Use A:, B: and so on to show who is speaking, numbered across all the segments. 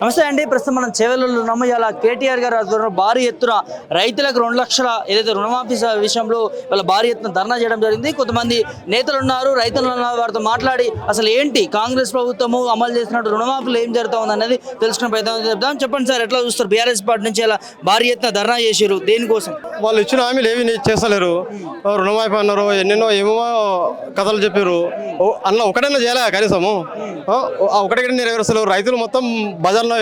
A: నమస్తే అండి. ప్రస్తుతం మనం చేవెళ్ళలో ఉన్నాము. ఇలా కేటీఆర్ గారు ఆధ్వర్యంలో భారీ ఎత్తున రైతులకు 2 లక్షల ఏదైతే రుణమాఫీ విషయంలో వాళ్ళ భారీ ఎత్తున ధర్నా చేయడం జరిగింది. కొంతమంది నేతలు ఉన్నారు, రైతులు ఉన్నారు, వారితో మాట్లాడి అసలు ఏంటి కాంగ్రెస్ ప్రభుత్వము అమలు చేసినట్టు రుణమాఫీలు ఏం జరుగుతుంది అనేది తెలుసుకునే ప్రయత్నం చేద్దాం. చెప్పండి సార్, ఎట్లా చూస్తారు? బీఆర్ఎస్ పార్టీ నుంచి ఇలా భారీ ఎత్తున ధర్నా చేసారు, దేనికోసం?
B: వాళ్ళు ఇచ్చిన హామీలు ఏవి చేస్తలేరు. రుణమాఫీ అన్నారు, ఎన్నెన్నో ఏమో కథలు చెప్పారు. అన్న ఒకటైనా చేయాలి కనీసము. ఒకటి నెరవేరుస్తారు. రైతులు మొత్తం బజార్లో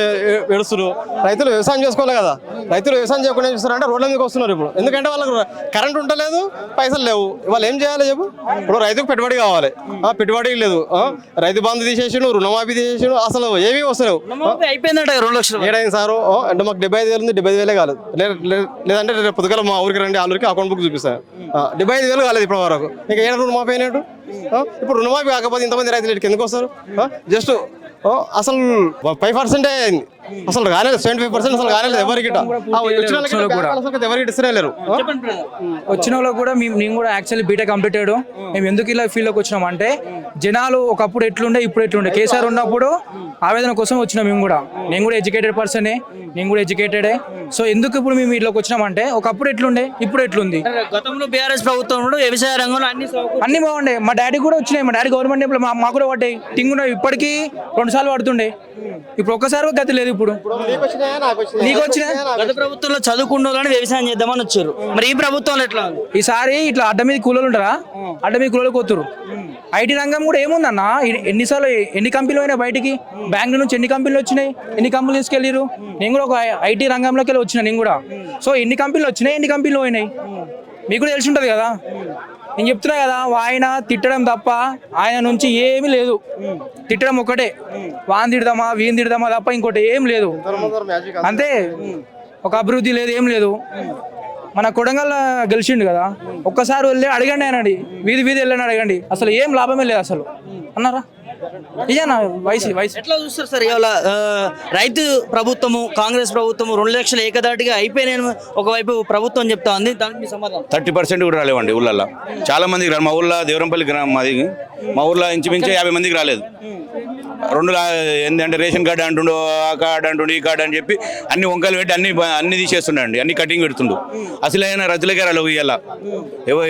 B: ఏడుస్తారు. రైతులు వ్యవసాయం చేసుకోవాలి కదా. రైతులు వ్యవసాయం చేయకుండా చూస్తారంటే రోడ్ల మీదకి వస్తున్నారు. ఇప్పుడు ఎందుకంటే వాళ్ళకి కరెంట్ ఉండలేదు, పైసలు లేవు. వాళ్ళు ఏం చేయాలి చెప్పు? ఇప్పుడు రైతుకు పెట్టుబడి కావాలి, పెట్టుబడి లేదు. రైతు బంధు తీసేసాడు, రుణమాఫీ తీసేసాడు, అసలు ఏమీ వస్తలేవు.
A: అయిపోయిందంట 2 లక్షలు.
B: ఏడైంది సారు అంటే మాకు 75,000 ఉంది, 75,000 కాలేదు. లేదంటే రేపు పొద్దుగాల మా ఊరికి రండి, ఆ ఊరికి అకౌంట్ బుక్ చూపిస్తాను. 75,000 కాలేదు ఇప్పటి వరకు. ఇంకా ఏడు రుణమాఫీ అయినట్టు. ఇప్పుడు రుణమాఫీ కాకపోతే ఇంతమంది రైతులు ఇక్కడికి ఎందుకు వస్తారు? జస్ట్ అసలు 5% అయింది, అసలు కాలేదు. 75% అసలు కాలేదు ఎవరికి. ఎవరికి ఇస్తలేరు.
C: వచ్చిన వాళ్ళకి కూడా నేను కూడా యాక్చువల్లీ బీటెక్ కంప్లీటెడ్. మేము ఎందుకు ఇలా ఫీల్డ్లోకి వచ్చినాం అంటే, జనాలు ఒకప్పుడు ఎట్లుండే ఇప్పుడు ఎట్లుండే. కేసీఆర్ ఉన్నప్పుడు ఆవేదన కోసం వచ్చినాం మేము కూడా. నేను కూడా ఎడ్యుకేటెడ్ పర్సనే, నేను కూడా ఎడ్యుకేటెడే. సో ఎందుకు ఇప్పుడు మేము ఇట్లోకి వచ్చినామంటే, ఒకప్పుడు ఎట్లుండే ఇప్పుడు ఎట్లుంది.
A: గతంలో బీఆర్ఎస్ ప్రభుత్వం వ్యవసాయ రంగంలో
C: అన్ని బాగుండే. మా డాడీ కూడా వచ్చినాయి, మా డాడీ గవర్నమెంట్ ఎంప్లాయ్, మాకు కూడా పడ్డాయి. టింగ్ ఇప్పటికీ 2 సార్లు పడుతుండే. ఇప్పుడు ఒక్కసారి గతి లేదు. ఇప్పుడు నీకు వచ్చిన
A: గత ప్రభుత్వంలో చదువుకున్న వాళ్ళని వ్యవసాయం చేద్దామని వచ్చారు. మరి ఈ ప్రభుత్వంలో ఎట్లా?
C: ఈసారి ఇట్లా అడ్డ మీద కూలీలు ఉంటారా, అడ్డ మీద కూలీలు కొత్తురు. ఐటీ రంగం కూడా ఏముందన్న, ఎన్నిసార్లు ఎన్ని కంపెనీలు అయినా బయటికి, బెంగళూరు నుంచి ఎన్ని కంపెనీలు వచ్చినాయి, ఎన్ని కంపెనీలు తీసుకెళ్ళారు. నేను కూడా ఒక ఐటీ రంగంలోకి వెళ్ళి వచ్చిన నేను కూడా. సో ఎన్ని కంపెనీలు వచ్చినాయి, ఎన్ని కంపెనీలు పోయినాయి మీకు కూడా తెలిసి ఉంటుంది కదా. నేను చెప్తున్నా కదా, ఆయన తిట్టడం తప్ప ఆయన నుంచి ఏమీ లేదు. తిట్టడం ఒకటే, వాన్ తిడదామా వీన్ తిడదామా తప్ప ఇంకోటి ఏం లేదు. అంతే, ఒక అభివృద్ధి లేదు, ఏం లేదు. మన కొడంగల్ గెలిచిండు కదా, ఒక్కసారి వెళ్ళి అడగండి ఆయనండి, వీధి వెళ్ళని అడగండి, అసలు ఏం లాభమే లేదు అసలు అన్నారా. ఇదేనా వయసు
A: ఎట్లా చూస్తారు సార్? ఇవాళ రైతు ప్రభుత్వము, కాంగ్రెస్ ప్రభుత్వము 2 లక్షలు ఏకదాటిగా అయిపోయినాయి ఒకవైపు ప్రభుత్వం చెప్తా ఉంది, దానికి మీ సమాధానం?
D: 30% కూడా రాలేవండి ఊళ్ళల్లో. చాలా మందికి రాదు. మా ఊళ్ళో దేవరంపల్లి గ్రామం మాది. మా ఊళ్ళో ఇంచుమించు 50 మందికి రాలేదు. ఏంటంటే రేషన్ కార్డు అంటుండు, ఆ కార్డు అంటుండు, ఈ కార్డు అని చెప్పి అన్ని వంకలు పెట్టి అన్ని తీసేస్తుండండి, అన్ని కటింగ్ పెడుతుండు. అసలైన రైతులకే రాలేవు. ఇవాళ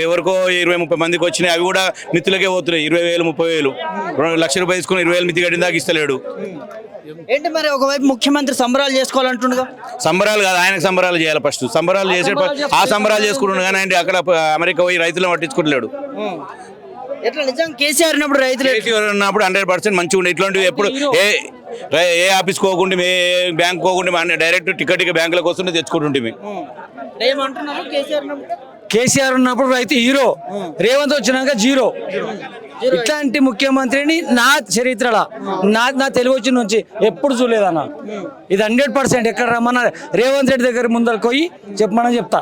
D: ఎవరికో 20-30 మందికి వచ్చినాయి, అవి కూడా మిత్తులకే పోతున్నాయి. 20,000 30,000 2 లక్షల రూపాయలు తీసుకుని 20,000 మిత్తి కట్టిన దాకా ఇస్తలేడు.
A: ఏంటి మరి ఒకవైపు ముఖ్యమంత్రి సంబరాలు చేసుకోవాలంటుండగా?
D: సంబరాలు కాదు, ఆయనకు సంబరాలు చేయాలి. ఫస్ట్ సంబరాలు చేసే ఆ సంబరాలు చేసుకుంటుండు కానీ ఆయన అక్కడ అమెరికా పోయి రైతులను పట్టించుకుంటలేడు.
A: ఎట్లా నిజంగా కేసీఆర్ ఉన్నప్పుడు రైతులు
D: ఉన్నప్పుడు 100% మంచిగా ఉండే. ఇట్లాంటివి ఎప్పుడు ఏ ఆఫీస్ పోకుండా, ఏ బ్యాంక్ పోకుండా డైరెక్ట్ టికెట్ బ్యాంకులకు వస్తుంటే తెచ్చుకుంటుంటే.
A: ఏమంటున్నారు?
C: కేసీఆర్ ఉన్నప్పుడు రైతు హీరో, రేవంత్ వచ్చినాక జీరో. ఇట్లాంటి ముఖ్యమంత్రిని నా చరిత్రలో నా తెలుగు వచ్చిన నుంచి ఎప్పుడు చూడలేదన్న. ఇది 100%. ఎక్కడ రమ్మన్నా రేవంత్ రెడ్డి దగ్గర ముందరకు పోయి చెప్పమని చెప్తా.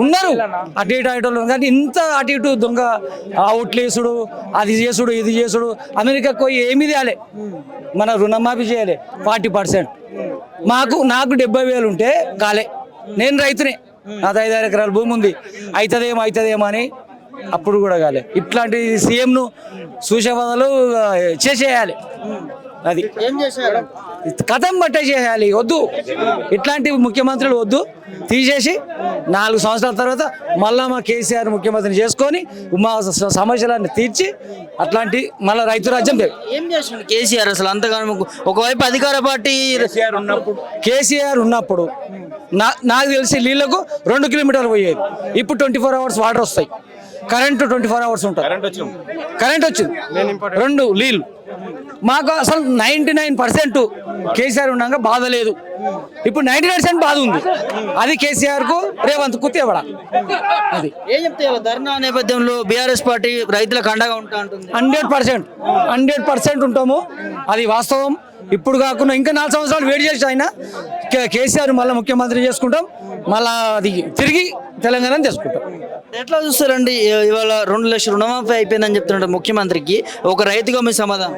C: ఉన్నారు అటు ఇటు ఆటోళ్ళు, కానీ ఇంత అటు ఇటు దొంగ అవుట్లేసుడు, అది చేసుడు, ఇది చేసుడు. అమెరికాకు పోయి ఏమీ తేలే, మన రుణమాఫీ చేయాలి 40%. నాకు 70,000 ఉంటే కాలే. నేను రైతునే, నాది 5-6 ఎకరాల భూమి ఉంది. అవుతుందేమో అని అప్పుడు కూడా కాలే. ఇట్లాంటి సీఎంను చూసే బదులు చేసేయాలి. అది
A: ఏం చేశారు?
C: కథం బట్టే చేయాలి. వద్దు, ఇట్లాంటి ముఖ్యమంత్రులు వద్దు. తీసేసి 4 సంవత్సరాల తర్వాత మళ్ళా మా కేసీఆర్ ముఖ్యమంత్రిని చేసుకొని మా సమస్యలన్నీ తీర్చి అట్లాంటి మళ్ళీ రైతు రాజ్యం.
A: ఏం చేసిండు కేసీఆర్ అసలు అంతగానో? ఒకవైపు అధికార పార్టీ
C: కేసీఆర్ ఉన్నప్పుడు నాకు తెలిసి నీళ్లకు 2 కిలోమీటర్లు పోయేది. ఇప్పుడు 24 అవర్స్ వాటర్ వస్తాయి, కరెంటు 24 అవర్స్ ఉంటుంది. కరెంట్ వచ్చింది, 2 నీళ్ళు. మాకు అసలు 99% కేసీఆర్ ఉన్నాక బాధ లేదు. ఇప్పుడు 90% బాధ ఉంది. అది కేసీఆర్ కు రేవంత్ కు తేవడా. అది
A: ఏం చెప్తే ధర్నా నేపథ్యంలో బీఆర్ఎస్ పార్టీ రైతులకు అండగా ఉంటా ఉంటుంది.
C: 100% ఉంటాము, అది వాస్తవం. ఇప్పుడు కాకుండా ఇంకా 4 సంవత్సరాలు వెయిట్ చేసి ఆయన కేసీఆర్ మళ్ళీ ముఖ్యమంత్రి చేసుకుంటాం, మళ్ళా అది తిరిగి తెలంగాణ చేసుకుంటాం.
A: ఎట్లా చూస్తారండి? ఇవాళ 2 లక్షల రుణమాఫీ అయిపోయిందని చెప్తున్నారు ముఖ్యమంత్రికి, ఒక రైతుగా మీ సమాధానం?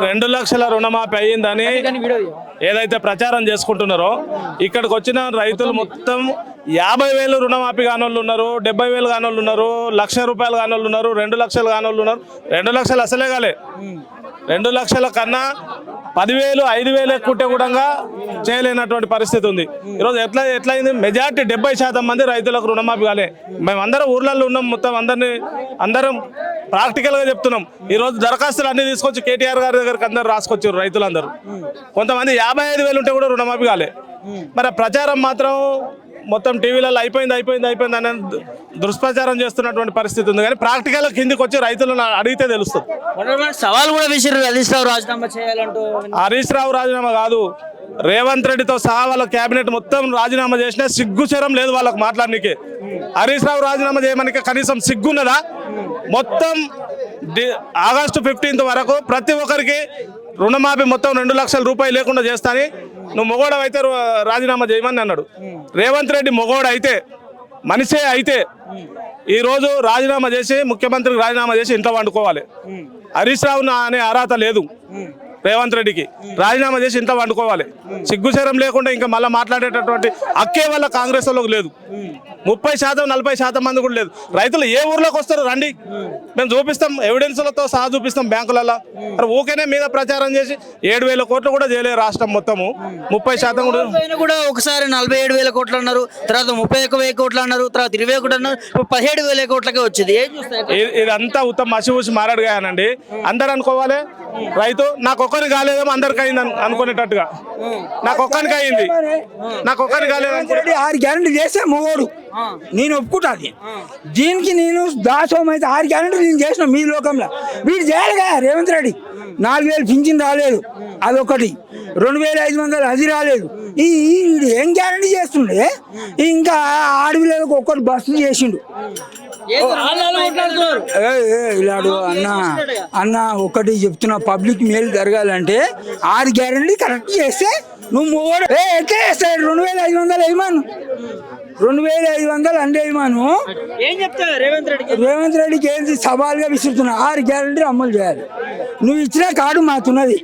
E: 2 లక్షల రుణమాఫీ అయ్యిందని ఏదైతే ప్రచారం చేసుకుంటున్నారో, ఇక్కడికి వచ్చిన రైతులు మొత్తం 50,000 రుణమాఫీ కానోళ్ళు ఉన్నారు, 70,000 కానోళ్ళు ఉన్నారు, 1,00,000 రూపాయలు కానోళ్ళు ఉన్నారు, 2 లక్షలు కానోళ్ళు ఉన్నారు. 2 లక్షలు అసలే కాలే. 2 లక్షల కన్నా 10,000 5,000 ఎక్కుంటే కూడా చేయలేనటువంటి పరిస్థితి ఉంది. ఈరోజు ఎట్లయింది మెజార్టీ 70% మంది రైతులకు రుణమాఫీ కాలే. మేమందరం ఊర్లలో ఉన్నాం, మొత్తం అందరం ప్రాక్టికల్గా చెప్తున్నాం. ఈరోజు దరఖాస్తులు అన్ని తీసుకొచ్చి కేటీఆర్ గారి దగ్గరికి అందరు రాసుకొచ్చారు రైతులందరూ. కొంతమంది 55,000 ఉంటే కూడా రుణమాఫీ కాలే. మరి ప్రచారం మాత్రం మొత్తం టీవీలలో అయిపోయింది అని దుష్ప్రచారం చేస్తున్నటువంటి పరిస్థితి ఉంది. కానీ ప్రాక్టికల్ కిందికి వచ్చి రైతులను అడిగితే తెలుస్తుంది.
A: సవాల్ కూడా విసిరు హరీష్ రావు రాజీనామా చేయాలంటూ.
E: హరీష్ రావు రాజీనామా కాదు, రేవంత్ రెడ్డితో సహా వాళ్ళ కేబినెట్ మొత్తం రాజీనామా చేసినా సిగ్గుచరం లేదు వాళ్ళకు మాట్లాడనీకే. హరీష్ రావు రాజీనామా చేయడానికి కనీసం సిగ్గున్నదా? మొత్తం ఆగస్టు 15 వరకు ప్రతి ఒక్కరికి రుణమాఫీ మొత్తం 2 లక్షల రూపాయలు లేకుండా చేస్తాని, నువ్వు మొగోడు అయితే రాజీనామా చేయమని అన్నాడు. రేవంత్ రెడ్డి మొగోడు అయితే, మనిషే అయితే ఈరోజు రాజీనామా చేసి ముఖ్యమంత్రికి రాజీనామా చేసి ఇంట్లో వండుకోవాలి. హరీష్ రావు అనే అర్హత లేదు రేవంత్ రెడ్డికి. రాజీనామా చేసి ఇంట్లో వండుకోవాలి. సిగ్గుశరం లేకుండా ఇంకా మళ్ళీ మాట్లాడేటటువంటి హక్కే వల్ల కాంగ్రెస్ వాళ్ళకి లేదు. 30% 40% మంది కూడా లేదు. రైతులు ఏ ఊర్లోకి వస్తారు రండి, మేము చూపిస్తాం, ఎవిడెన్స్లతో సహా చూపిస్తాం బ్యాంకులలో. మరి ఊకేనే మీద ప్రచారం చేసి 7,000 కోట్లు కూడా చేయలేదు రాష్ట్రం మొత్తము. 30%
A: కూడా ఒకసారి 47,000 కోట్లు అన్నారు, తర్వాత 31,000 కోట్లు అన్నారు, తర్వాత 20 కోట్లు అన్నారు, 17,000 కోట్లకే వచ్చింది. ఏం చూస్తారు?
E: ఇదంతా ఉత్తమ మసిపూసి మారాడుగానండి. అందరు అనుకోవాలి రైతు నాకు ఒక్కరికి కాలేదేమో అందరికి అయింది అనుకునేటట్టుగా. నాకు ఒక్కరికి అయింది, నాకు ఒక్కరికి కాలేదు.
F: 6 గ్యారెంటీ చేస్తే మొగోడు నేను ఒప్పుకుంటాను. దీనికి నేను దాసోహం అయితే 6 గ్యారెంటీ నేను చేసిన మీ లోకంలో. వీడు చేయాలి కదా రేవంత్ రెడ్డి. 4,000 పింఛన్ రాలేదు, అదొకటి. 2,500 అది రాలేదు. ఈ ఏం గ్యారెంటీ చేస్తుండే? ఇంకా ఆడపిల్లలకు ఒక్కటి బస్సు చేసిండు. ఇలాడు అన్న ఒకటి చెప్తున్నా, పబ్లిక్ మేలు జరగాలంటే 6 గ్యారెంటీ కరెక్ట్ చేస్తే నువ్వు మూడు ఎట్లా చేస్తాడు? 2,500 వేయమాను, 2,500 అంటే వేయమాను.
A: ఏం చెప్తావు
F: రేవంత్ రెడ్డికి ఏంటి సవాల్గా విసురుతున్నా, 6 గ్యారెంటీ అమలు చేయాలి. నువ్వు ఇచ్చిన కార్డు మాతున్నది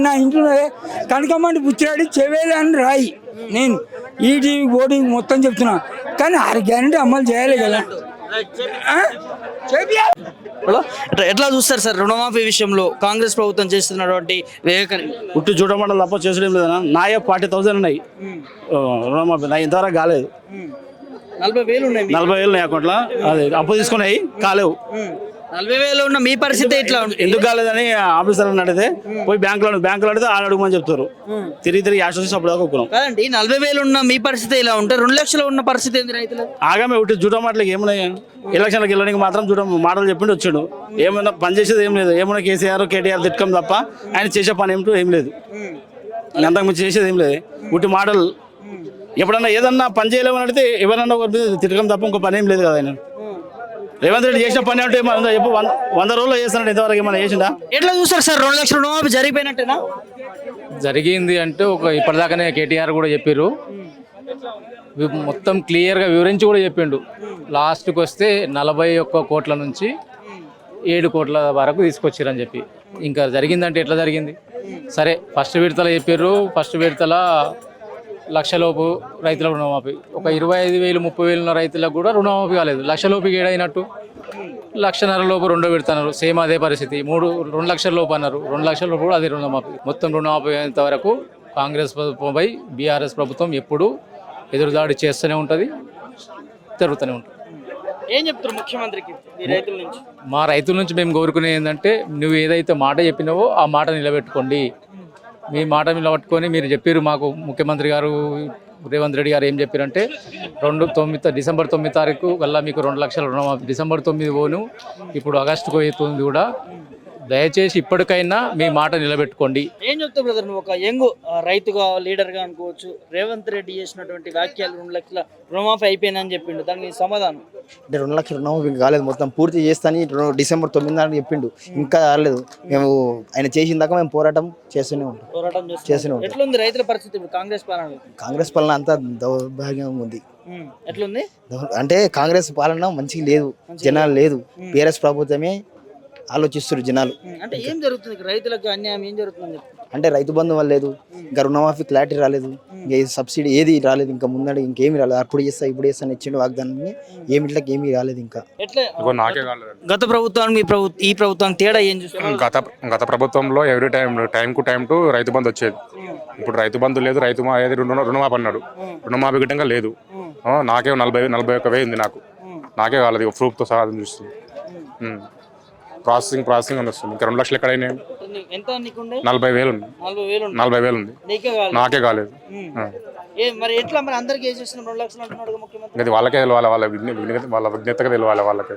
F: నా ఇంట్లో కనకమండి పుచ్చిరాడి చెవేలని రాయి. నేను ఈటీవీ ఓటీవీ మొత్తం చెప్తున్నా, కానీ 6 గ్యారెంటీ అమలు చేయాలి కదా.
A: ఎట్లా చూస్తారు సార్ రుణమాఫీ విషయంలో కాంగ్రెస్ ప్రభుత్వం చేస్తున్నటువంటి వివేకని?
C: ఉట్టు చూడమండలి తప్ప చేసడం లేదన్నా. నాయే 40,000 ఉన్నాయి రుణమాఫీ, నా ఇంతవరకు కాలేదు.
A: 40,000 ఉన్నాయి,
C: 40,000 ఉన్నాయి అకౌంట్లో. అది అప్పు తీసుకున్నాయి కాలేవు.
A: 40,000 ఉన్న మీ పరిస్థితి ఎట్లా ఉంది?
C: ఎందుకు కాలేదని ఆఫీసర్లను అడిగితే పోయి బ్యాంకులో అడిగితే వాళ్ళు అడుగుమని చెప్తారు. తిరిగి యాక్షన్ చేసి అప్పుడు ఒప్పుకున్నాం
A: కాదండి. 40,000 ఉన్న మీ పరిస్థితి ఇలా ఉంటే 2 లక్షలు ఉన్న పరిస్థితి ఏంది రైతులు?
C: ఆగామే ఉట్టి జూటం మాటలకి ఏమున్నాయి? ఎలక్షన్లకు వెళ్ళడానికి మాత్రం జూటం మాటలు చెప్పిండి వచ్చాడు. ఏమైనా పని చేసేది ఏం లేదు. ఏమైనా కేసీఆర్ కేటీఆర్ తిట్టడం తప్ప ఆయన చేసే పని ఏం లేదు. అంతకుమించి చేసేది ఏం లేదు, ఉట్టి మాటలు. ఎప్పుడన్నా ఏదన్నా పని చేయలేమని అడిగితే ఎవరన్నా తిట్టడం తప్ప ఇంకో పని ఏం లేదు కదా ఆయన. రేవంత్ రెడ్డి చేసిన పని అంటే చెప్పు 100 రోజుల్లో చేస్తానంటే ఇంతవరకు ఏమైనా చేసిందా?
A: ఎట్లా చూస్తారు సార్ 2 లక్షల రుణమాఫీ జరిగిపోయినట్టేనా?
G: జరిగింది అంటే ఇప్పటిదాకానే కేటీఆర్ కూడా చెప్పారు, మొత్తం క్లియర్గా వివరించి కూడా చెప్పిండు. లాస్ట్కి వస్తే 41 కోట్ల నుంచి 7 కోట్ల వరకు తీసుకొచ్చారని చెప్పి. ఇంకా జరిగిందంటే ఎట్లా జరిగింది? సరే ఫస్ట్ విడతల చెప్పారు, ఫస్ట్ విడతల లక్షలోపు రైతుల రుణమాఫీ. ఒక 25,000 30,000 ఉన్న రైతులకు కూడా రుణమాఫీ కాలేదు. లక్షలోపుకి ఏడైనట్టు 1,50,000 లోపు 2 పెడతారు. సేమ్ అదే పరిస్థితి. 2 లక్షల లోపు అన్నారు, 2 లక్షల లోపు కూడా అదే రుణమాఫీ. మొత్తం రుణమాఫీ అయ్యేంత వరకు కాంగ్రెస్ ప్రభుత్వంపై బీఆర్ఎస్ ప్రభుత్వం ఎప్పుడు ఎదురుదాడి చేస్తూనే ఉంటుంది, జరుగుతూనే ఉంటుంది.
A: ఏం చెప్తారు ముఖ్యమంత్రికి రైతుల నుంచి?
G: మా రైతుల నుంచి మేము కోరుకునేది ఏంటంటే, నువ్వు ఏదైతే మాట చెప్పినావో ఆ మాట నిలబెట్టుకోండి. మీ మాట నిలబట్టుకొని మీరు చెప్పారు మాకు, ముఖ్యమంత్రి గారు రేవంత్ రెడ్డి గారు ఏం చెప్పారంటే డిసెంబర్ 9 తారీఖు వల్ల మీకు 2 లక్షల రుణమాఫీ. డిసెంబర్ 9 పోను, ఇప్పుడు ఆగస్టుకు అవుతుంది కూడా. దయచేసి ఇప్పటికైనా మీ మాట నిలబెట్టుకోండి.
A: ఏం చెప్తావు బ్రదర్, నువ్వు ఒక యంగ్ రైతుగా లీడర్గా అనుకోవచ్చు, రేవంత్ రెడ్డి చేసినటువంటి వ్యాఖ్యలు 2 లక్షల రుణమాఫీ అయిపోయిందని చెప్పిండు, దానికి సమాధానం?
H: అంటే 2 లక్షల రుణమాఫీ కాలేదు, మొత్తం పూర్తి చేస్తాని డిసెంబర్ 9 నాడు చెప్పిండు. ఇంకా రాలేదు. మేము ఆయన చేసిన దాకా మేము పోరాటం చేస్తూనే ఉంటాం.
A: ఎట్లుంది రైతుల పరిస్థితి ఇప్పుడు కాంగ్రెస్ పాలన?
H: కాంగ్రెస్ పాలన అంతా దౌర్భాగ్యం ఉంది.
A: ఎట్లుంది
H: అంటే కాంగ్రెస్ పాలన మంచిగా లేదు, జనాలు లేదు. బీఆర్ఎస్ ప్రభుత్వమే ఆలోచిస్తారు జనాలు.
A: అంటే ఏం జరుగుతుంది రైతులకు అన్యాయం ఏం జరుగుతుంది?
H: అంటే రైతు బంధు వల్ల లేదు, ఇంకా రుణమాఫీ క్లారిటీ రాలేదు, ఇంకా సబ్సిడీ ఏది రాలేదు, ఇంకా ముందడి ఇంకేమీ రాలేదు. అప్పుడు చేస్తా ఇప్పుడు చేస్తాను ఇచ్చిండు వాగ్దానాన్ని, ఏమిట్లకి ఏమీ రాలేదు ఇంకా.
A: ఎట్లా
I: నాకే కాలేదు.
A: గత ప్రభుత్వానికి ఈ ప్రభుత్వానికి తేడా ఏం చూస్తున్నారు?
I: గత ప్రభుత్వంలో every time to Rythu Bandhu వచ్చేది. ఇప్పుడు రైతు బంధు లేదు, రుణమాఫీ అన్నాడు, రుణమాఫీ గిట్టంగా లేదు. నాకే 41,000 ఉంది, నాకే కాలేదు. ప్రూఫ్తో సహా చూస్తుంది. ప్రాసెసింగ్ అని వస్తుంది. ఇంకా 2 లక్షలు ఎక్కడైనా
A: ఎంత నీకుండే?
I: 40,000 ఉంది. 40,000 ఉంది,
A: నీకే కాదు.
I: నాకే కాలేదు.
A: మరి ఎట్లా మరి అందరికి వేసేస్తున్నాం 2 లక్షలు అంటున్నాడు ముఖ్యమంత్రి.
I: ఇది వాళ్ళకే తెలవాలి, వాళ్ళ విజ్ఞతగా తెలవాలి వాళ్ళకి.